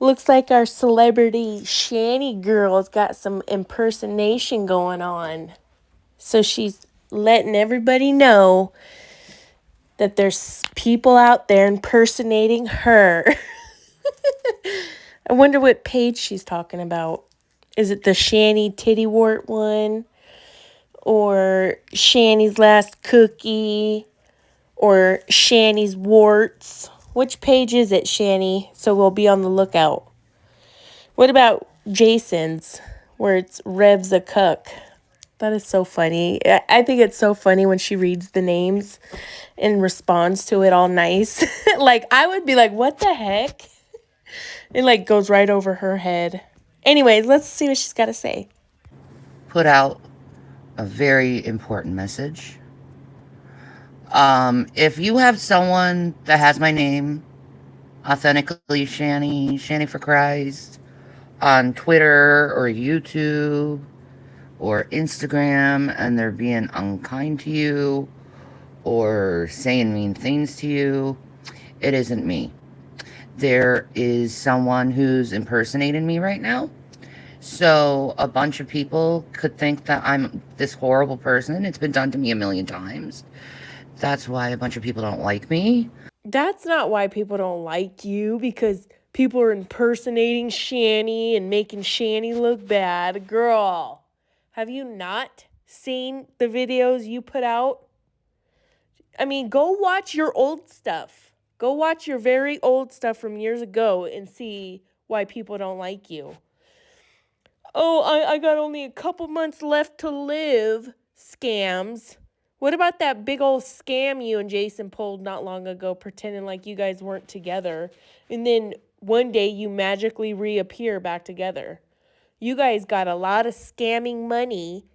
Looks like our celebrity Shanny girl's got some impersonation going on. So she's letting everybody know that there's people out there impersonating her. I wonder what page she's talking about. Is it the Shanny Titty Wart one? Or Shanny's Last Cookie? Or Shanny's Warts? Which page is it, Shanny? So we'll be on the lookout. What about Jason's, where it's Rev's a Cuck? That is so funny. I think it's so funny when she reads the names and responds to it all nice. Like, I would be like, what the heck? It, like, goes right over her head. Anyways, let's see what she's got to say. Put out a very important message. If you have someone that has my name, authentically Shanny for Christ, on Twitter or YouTube or Instagram, and they're being unkind to you or saying mean things to you, it isn't me. There is someone who's impersonating me right now. So a bunch of people could think that I'm this horrible person. It's been done to me a million times. That's why a bunch of people don't like me. That's not why people don't like you, because people are impersonating Shanny and making Shanny look bad. Girl, have you not seen the videos you put out? I mean, go watch your old stuff. Go watch your very old stuff from years ago and see why people don't like you. Oh, I got only a couple months left to live. Scams. What about that big old scam you and Jason pulled not long ago, pretending like you guys weren't together, and then one day you magically reappear back together? You guys got a lot of scamming money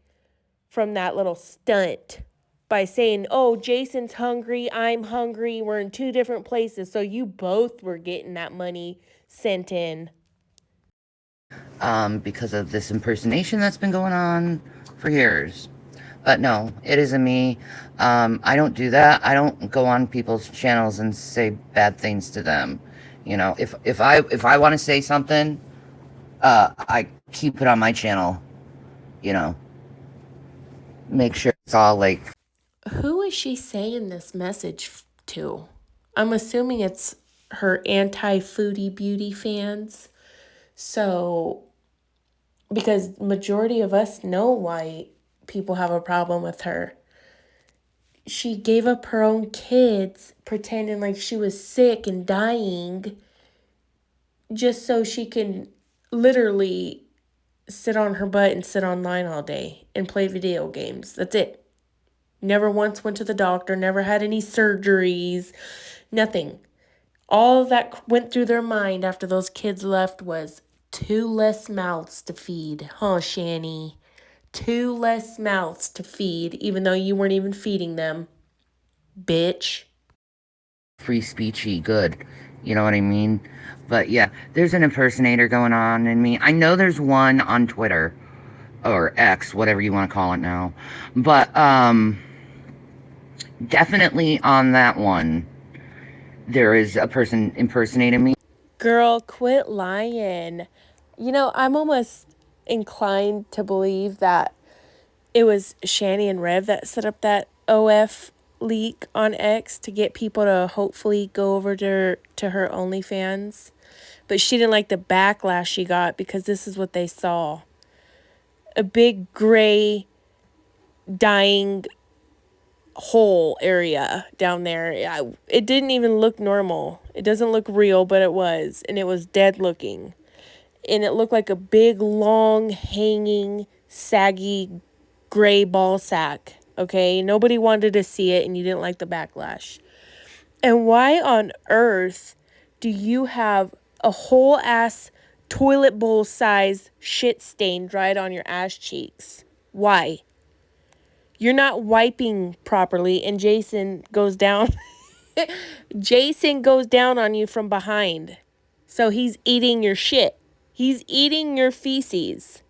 from that little stunt by saying, oh, Jason's hungry, I'm hungry, we're in two different places. So you both were getting that money sent in. Because of this impersonation that's been going on for years. But no, it isn't me. I don't do that. I don't go on people's channels and say bad things to them. You know, if I want to say something, I keep it on my channel. You know, make sure it's all like Who is she saying this message to? I'm assuming it's her anti foodie beauty fans. So, because majority of us know why people have a problem with her. She gave up her own kids, pretending like she was sick and dying, just so she can literally sit on her butt and sit online all day and play video games. That's it. Never once went to the doctor, never had any surgeries, nothing. All that went through their mind after those kids left was two less mouths to feed. Huh, Shanny? Two less mouths to feed, even though you weren't even feeding them. Bitch. free speechy good. You know what I mean? But yeah, there's an impersonator going on in me. I know there's one on Twitter or X, whatever you want to call it now. But definitely on that one, there is a person impersonating me. Girl, quit lying. You know, I'm almost inclined to believe that it was Shanny and Rev that set up that OF leak on X to get people to hopefully go over to her OnlyFans. But she didn't like the backlash she got because this is what they saw. A big gray dying hole area down there. It didn't even look normal. It doesn't look real, but it was. And it was dead looking. And it looked like a big, long, hanging, saggy, gray ball sack. Okay? Nobody wanted to see it, and you didn't like the backlash. And why on earth do you have a whole ass toilet bowl size shit stain dried on your ass cheeks? Why? You're not wiping properly, and Jason goes down. Jason goes down on you from behind. So he's eating your shit. He's eating your feces.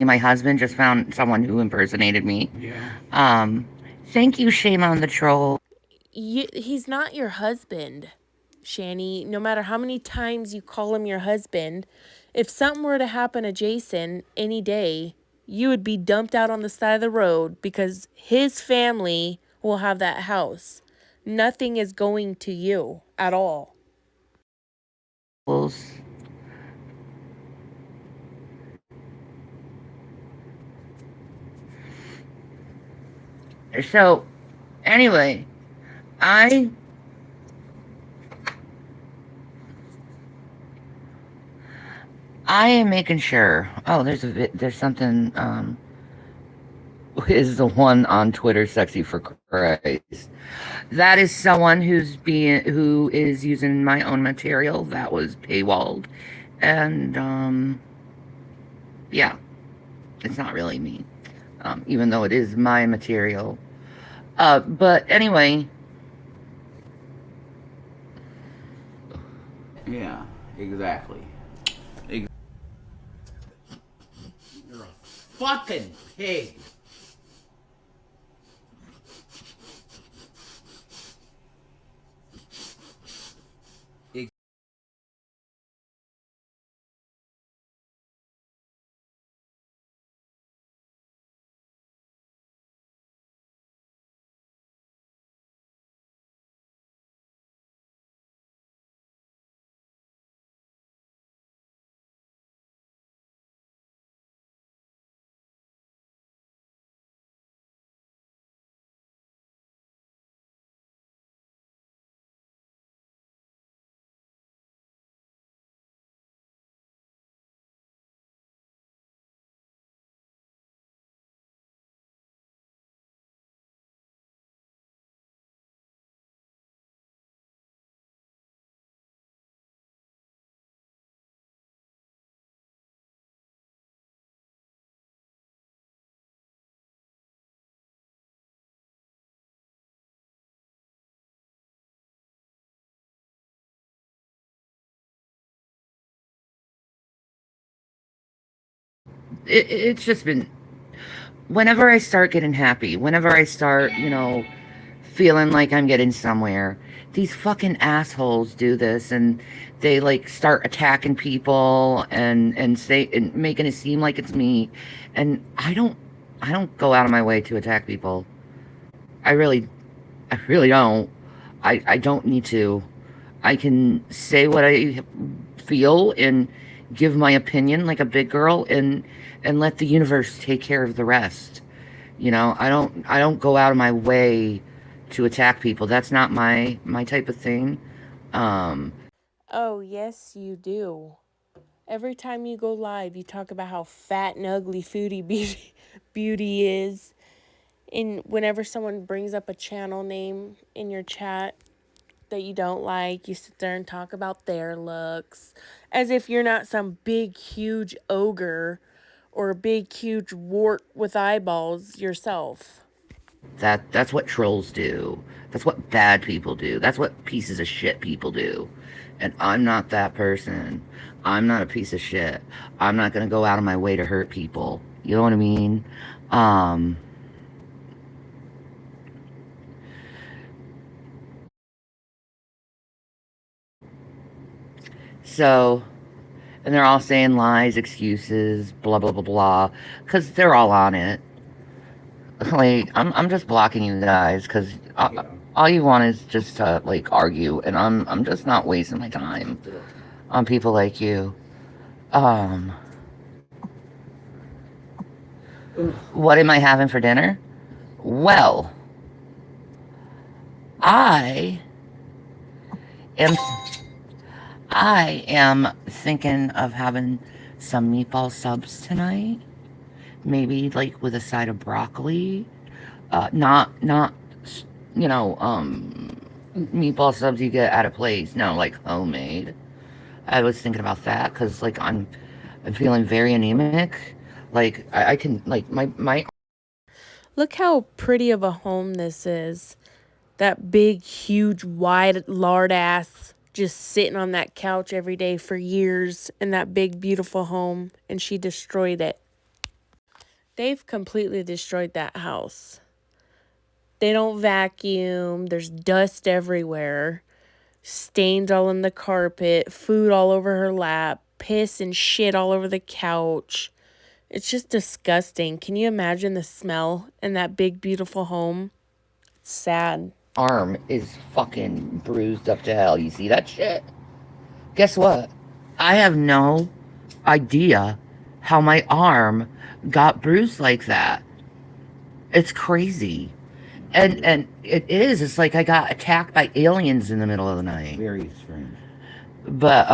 My husband just found someone who impersonated me. Yeah. Thank you, Shame on the Troll. He's not your husband. Shanny, no matter how many times you call him your husband, if something were to happen to Jason any day, you would be dumped out on the side of the road because his family will have that house. Nothing is going to you at all. So, anyway, I I am making sure. Oh, there's something. Is the one on Twitter sexy for Christ? That is someone who is using my own material that was paywalled, and yeah, it's not really me, even though it is my material. But anyway, Yeah, exactly. You're a fucking pig. it's just been whenever I start getting happy, whenever I start, feeling like I'm getting somewhere, these fucking assholes do this and they like start attacking people and say and making it seem like it's me. And I don't go out of my way to attack people. I really I really don't. I don't need to. I can say what I feel and give my opinion like a big girl and let the universe take care of the rest. I don't go out of my way to attack people. That's not my type of thing. Um Oh, yes, you do. Every time you go live, you talk about how fat and ugly Foodie Beauty is. And whenever someone brings up a channel name in your chat that you don't like, you sit there and talk about their looks as if you're not some big, huge ogre or a big, huge wart with eyeballs yourself. that's what trolls do. That's what bad people do. That's what pieces of shit people do. And I'm not that person. I'm not a piece of shit. I'm not going to go out of my way to hurt people. You know what I mean? Um so and they're all saying lies, excuses, blah blah blah blah, because they're all on it. Like I'm just blocking you guys because Yeah. all you want is just to like argue, and I'm just not wasting my time on people like you. Um, what am I having for dinner? Well, I am I am thinking of having some meatball subs tonight. Maybe like with a side of broccoli. Not meatball subs you get at a place. No, like homemade. I was thinking about that because like I'm feeling very anemic. Like I can like my Look how pretty of a home this is. That big, huge, wide, lard ass just sitting on that couch every day for years in that big, beautiful home, and she destroyed it. They've completely destroyed that house. They don't vacuum, there's dust everywhere. stains all in the carpet, food all over her lap, piss and shit all over the couch. It's just disgusting. Can you imagine the smell in that big, beautiful home? It's sad. Arm is fucking bruised up to hell. You see that shit? Guess what? I have no idea how my arm got bruised like that. It's crazy. And it is. It's like I got attacked by aliens in the middle of the night. Very strange. But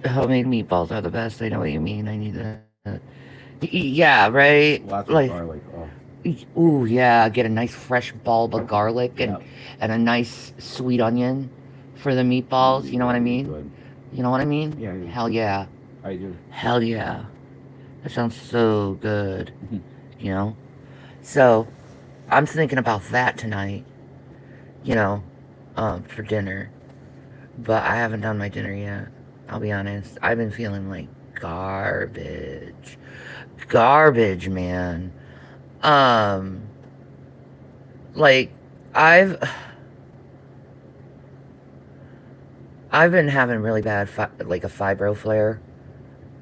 homemade meatballs are the best. I know what you mean. I need that. Yeah, right. Lots of Like, garlic. Oh, ooh, yeah. Get a nice fresh bulb of garlic and Yep. and a nice sweet onion for the meatballs. You know what I mean? good. You know what I mean? Yeah, yeah. Hell yeah. I do. Hell yeah. That sounds so good. You know? So, I'm thinking about that tonight. You know, for dinner. But I haven't done my dinner yet. I'll be honest. I've been feeling like garbage. Garbage, man. Like, I've been having really bad like a fibro flare,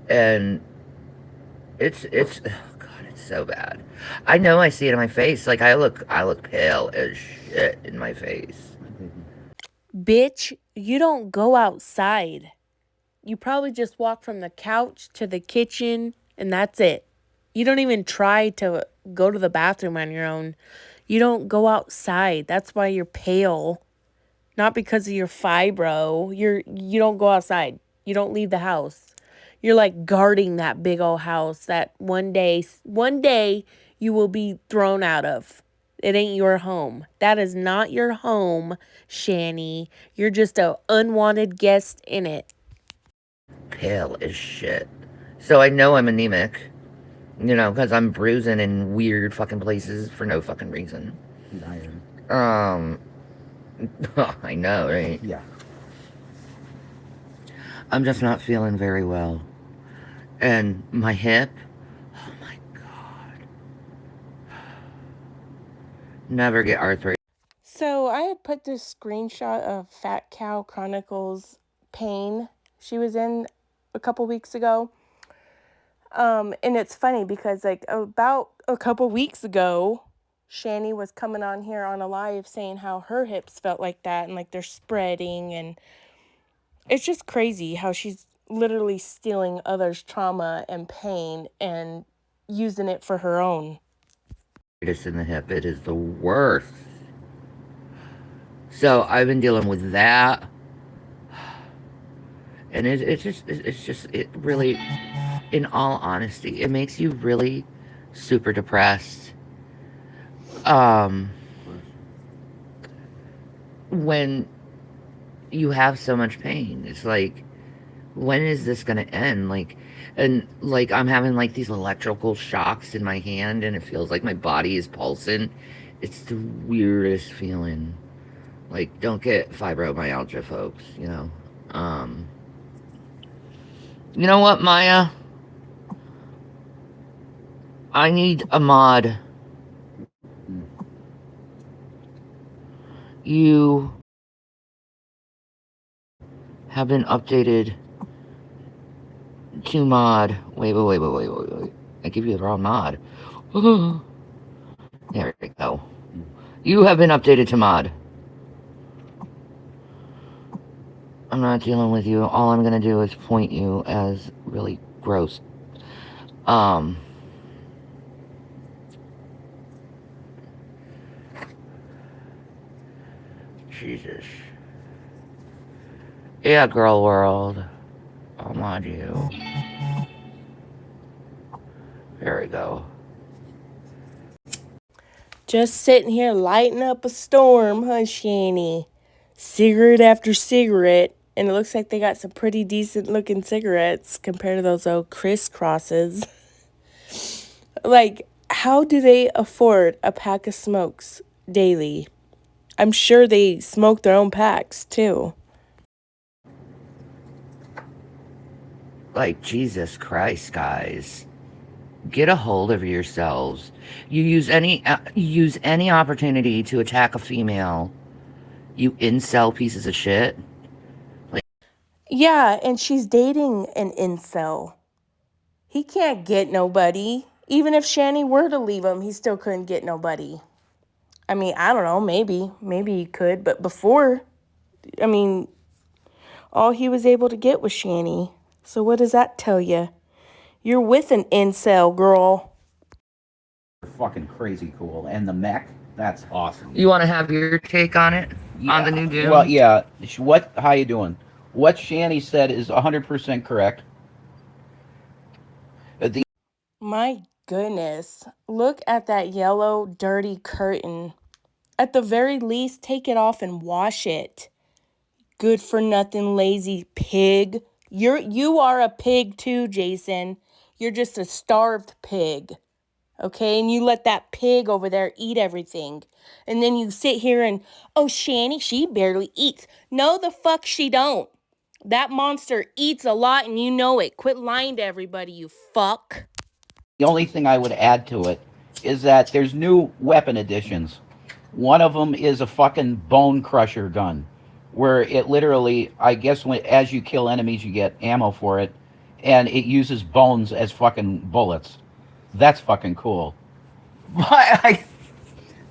and it's oh god, it's so bad. I know I see it in my face. Like I look pale as shit in my face. Bitch, you don't go outside. You probably just walk from the couch to the kitchen and that's it. You don't even try to go to the bathroom on your own. You don't go outside. That's why you're pale. Not because of your fibro. You don't go outside. You don't leave the house. You're like guarding that big old house that one day you will be thrown out of. It ain't your home. That is not your home, Shanny. You're just a unwanted guest in it. Pale as shit. So I know I'm anemic. You know, because I'm bruising in weird fucking places for no fucking reason. He's iron. I know, right? Yeah. I'm just not feeling very well. And my hip, oh my god. Never get arthritis. So I had put this screenshot of Fat Cow Chronicles pain she was in a couple weeks ago. And it's funny because like about a couple weeks ago, Shanny was coming on here on a live saying how her hips felt like that and like they're spreading, and it's just crazy how she's literally stealing others' trauma and pain and using it for her own. In the hip. It is the worst. So I've been dealing with that. And it really, in all honesty, it makes you really super depressed. When you have so much pain, it's like, when is this gonna end? Like, and like I'm having like these electrical shocks in my hand, and it feels like my body is pulsing. It's the weirdest feeling. Like, don't get fibromyalgia, folks. You know what, Maya? I need a mod. You have been updated to mod. Wait. I give you the wrong mod. There we go. You have been updated to mod. I'm not dealing with you. All I'm gonna do is point you as really gross. Jesus. Yeah, girl world. I'll mod you. There we go. Just sitting here lighting up a storm, huh, Shanny? Cigarette after cigarette. And it looks like they got some pretty decent looking cigarettes compared to those old crisscrosses. Like, how do they afford a pack of smokes daily? I'm sure they smoke their own packs, too. Like, Jesus Christ, guys. Get a hold of yourselves. You use any opportunity to attack a female. You incel pieces of shit. Yeah, and she's dating an incel. He can't get nobody. Even if Shanny were to leave him, he still couldn't get nobody. I mean, I don't know, maybe. Maybe he could, but before, I mean, all he was able to get was Shanny. So what does that tell you? You're with an incel, girl. Fucking crazy cool. And the mech, that's awesome. You want to have your take on it? On the Yeah. new Doom? Well, yeah. What? How you doing? What Shanny said is 100% correct. The My goodness. Look at that yellow, dirty curtain. At the very least, take it off and wash it. Good for nothing, lazy pig. You are a pig too, Jason. You're just a starved pig. Okay, and you let that pig over there eat everything. And then you sit here and, oh, Shanny, she barely eats. No, the fuck she don't. That monster eats a lot and you know it. Quit lying to everybody, you fuck. only thing I would add to it is that there's new weapon additions. One of them is a fucking bone crusher gun, where it literally, I guess, as you kill enemies, you get ammo for it, and it uses bones as fucking bullets. That's fucking cool.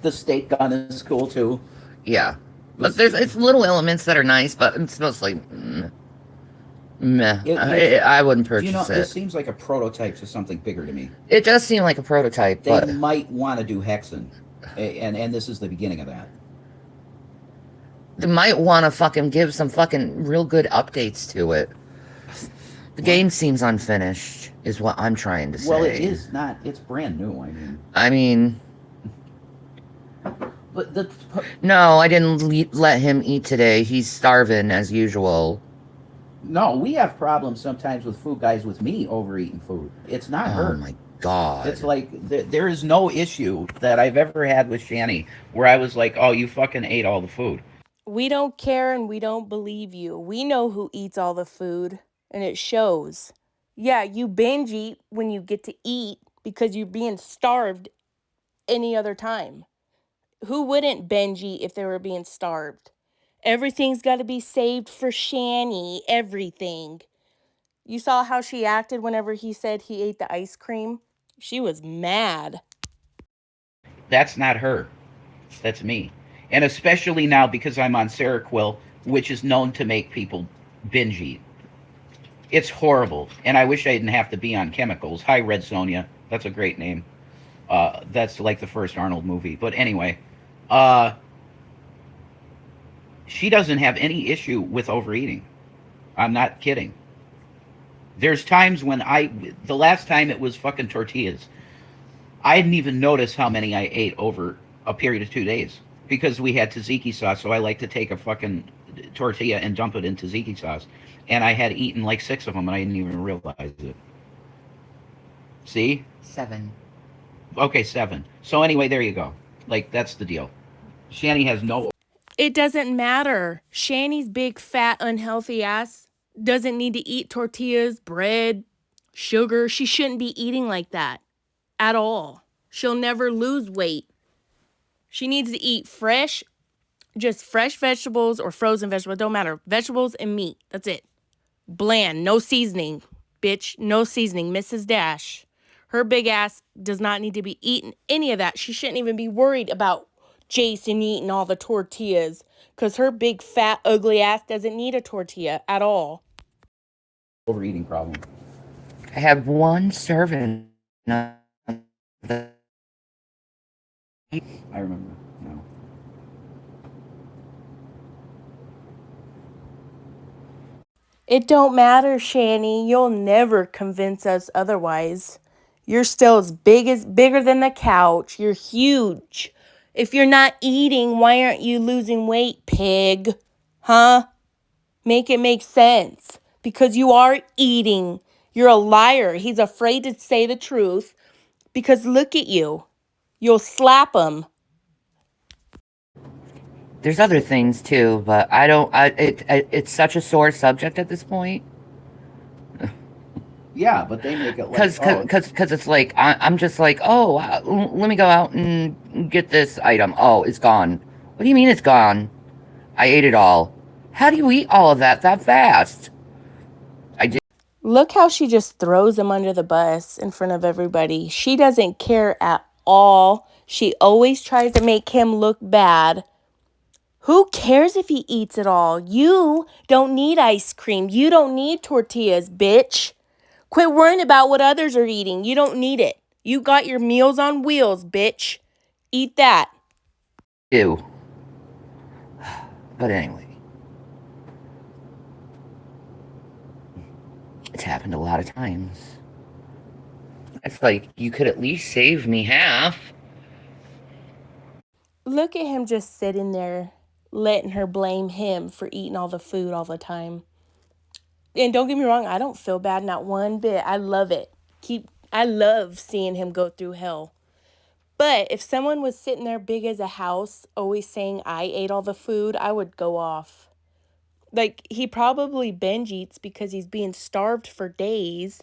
The state gun is cool too. Yeah. But it's little elements that are nice, but it's mostly meh. I wouldn't purchase it. This seems like a prototype to something bigger to me. It does seem like a prototype, They but might want to do Hexen, and this is the beginning of that. they might want to fucking give some fucking real good updates to it. The game seems unfinished, is what I'm trying to say. Well, it is not. It's brand new. I mean, but no, I didn't let him eat today. He's starving as usual. No, we have problems sometimes with food guys with me overeating food. It's not her. Oh my god. It's like there is no issue that I've ever had with Shanny where I was like, "Oh, you fucking ate all the food." We don't care and we don't believe you. We know who eats all the food, and it shows. Yeah, you binge eat when you get to eat because you're being starved any other time. Who wouldn't binge eat if they were being starved? Everything's got to be saved for Shanny. Everything. You saw how she acted whenever he said he ate the ice cream? She was mad. That's not her. That's me. And especially now because I'm on Seroquel, which is known to make people binge eat. It's horrible. And I wish I didn't have to be on chemicals. Hi, Red Sonja. That's a great name. That's like the first Arnold movie. But anyway, she doesn't have any issue with overeating. I'm not kidding. There's times when the last time it was fucking tortillas. I didn't even notice how many I ate over a period of 2 days because we had tzatziki sauce. So I like to take a fucking tortilla and dump it in tzatziki sauce. And I had eaten like 6 of them and I didn't even realize it. See? 7. Okay, 7. So anyway, there you go. Like, that's the deal. Shanny has no... It doesn't matter. Shanny's big, fat, unhealthy ass doesn't need to eat tortillas, bread, sugar. She shouldn't be eating like that at all. She'll never lose weight. She needs to eat just fresh vegetables or frozen vegetables. Don't matter. Vegetables and meat. That's it. Bland. No seasoning. Bitch. No seasoning. Mrs. Dash. Her big ass does not need to be eating any of that. She shouldn't even be worried about Jason eating all the tortillas because her big, fat, ugly ass doesn't need a tortilla at all. overeating problem. I had one serving of the I remember. No. It don't matter, Shanny. You'll never convince us otherwise. You're still bigger than the couch. You're huge. If you're not eating, why aren't you losing weight, pig? Huh? Make it make sense. Because you are eating. You're a liar. He's afraid to say the truth. Because look at you. You'll slap him. There's other things too, but I don't. It's such a sore subject at this point. Yeah, but they make it like, Cause, cause, oh, cause, cause it's like I'm just like, oh, let me go out and get this item. Oh, it's gone. What do you mean it's gone? I ate it all. How do you eat all of that fast? I did. Look how she just throws him under the bus in front of everybody. She doesn't care at all. She always tries to make him look bad. Who cares if he eats it all? You don't need ice cream. You don't need tortillas, bitch. Quit worrying about what others are eating. You don't need it. You got your meals on wheels, bitch. Eat that. do. But anyway, it's happened a lot of times. It's like you could at least save me half. Look at him just sitting there, letting her blame him for eating all the food all the time. And don't get me wrong, I don't feel bad, not one bit. I love it. I love seeing him go through hell. But if someone was sitting there big as a house, always saying I ate all the food, I would go off. Like, he probably binge eats because he's being starved for days,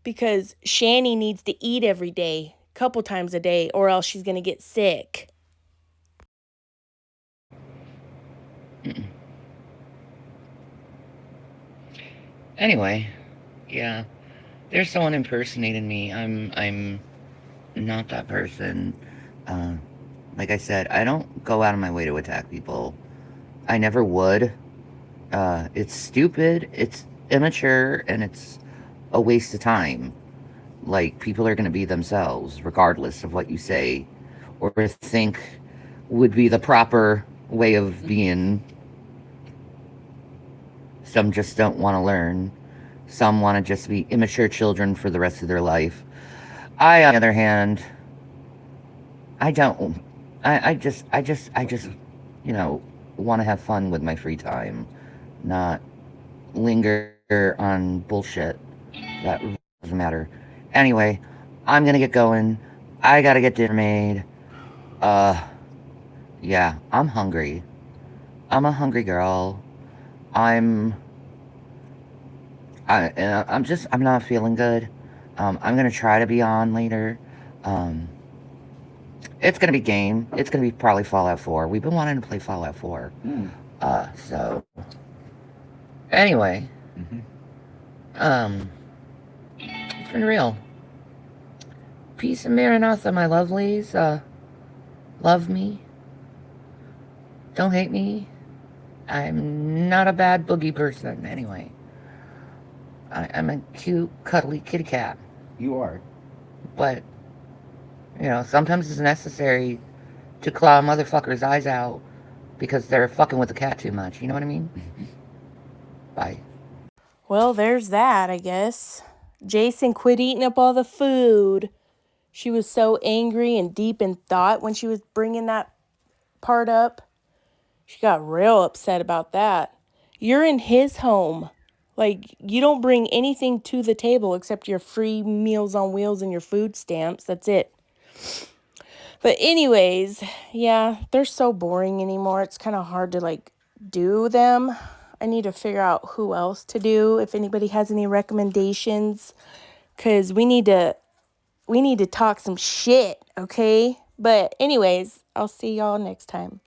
because Shanny needs to eat every day, a couple times a day, or else she's going to get sick. Anyway, yeah, there's someone impersonating me. I'm not that person. Uh, like I said, I don't go out of my way to attack people. I never would. It's stupid. It's immature, and it's a waste of time. Like, people are going to be themselves, regardless of what you say or think would be the proper way of being. Some just don't want to learn. Some want to just be immature children for the rest of their life. I, on the other hand, I don't. I just, want to have fun with my free time, not linger on bullshit that doesn't matter. Anyway, I'm gonna get going. I gotta get dinner made. Uh, yeah, I'm hungry. I'm a hungry girl. I'm I'm not feeling good. I'm gonna try to be on later. Um, it's gonna be game. It's gonna be probably Fallout 4. We've been wanting to play Fallout 4. hmm. So anyway, Hmm. um, it's been real. Peace and Maranatha, my lovelies. Love me. Don't hate me. I'm not a bad boogie person. Anyway, I'm a cute, cuddly kitty cat. You are. But sometimes it's necessary to claw a motherfucker's eyes out because they're fucking with the cat too much. You know what I mean? Bye. Well, there's that, I guess. Jason quit eating up all the food. She was so angry and deep in thought when she was bringing that part up. She got real upset about that. You're in his home. Like, you don't bring anything to the table except your free Meals on Wheels and your food stamps. That's it. But anyways, yeah, they're so boring anymore. It's kind of hard to like do them. I need to figure out who else to do, if anybody has any recommendations, cuz we need to talk some shit, okay? But anyways, I'll see y'all next time.